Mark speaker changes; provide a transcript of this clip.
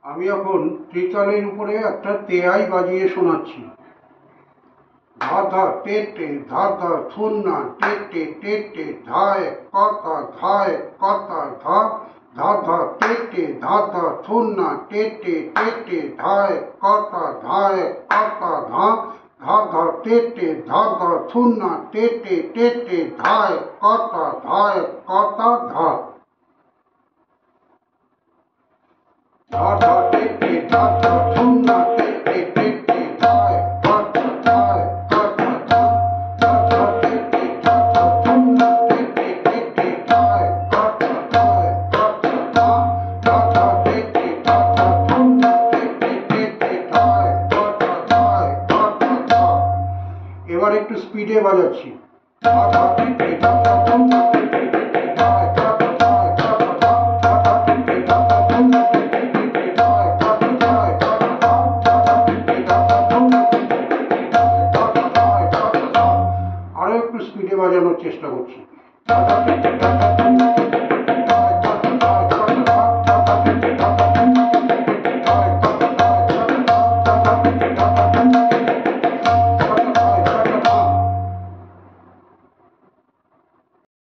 Speaker 1: আমি এখন ত্রিতালের উপরে একটা তেয়াই বাজিয়ে শোনাচ্ছি। ধা ধা টে টে ধা ধা থুন্না টে টে টে টে ধায় কতা ধায় কতা ধা ধা ধা টে টে ধা ধা থুন্না টে টে টে টে ধায় কতা ধায় কতা ধা ধা ধা টে টে ধা ধা থুন্না টে টে টে টে ধায় কতা ধায় কতা ধা ধা ধা টে টে ধা ধা থুন্না টে টে টে টে ধায় কতা ধায় কতা ধা ধা ধা টে টে ধা ধা থুন্না টে টে টে টে ধায় কতা ধায় কতা ধা ধা ধা টে টে ধা ধা থুন্না টে টে টে টে ধায় কতা ধায় কতা ধা। এবার একটু স্পিডে বাজাচ্ছি। ধা ধা টে টে ধা ধা থুন্না টে টে টে টে ধায় কতা ধায় কতা ধা ধা ধা টে টে ধা ধা থুন্না টে টে টে টে ধায় কতা ধায় কতা ধা ধা ধা টে টে ধা ধা থুন্না টে টে টে টে ধায় কতা ধায় কতা ধা। আরো একটু স্পিডে বাজানোর চেষ্টা করছি। ধা ধা টে টে ধা ধা থুন্না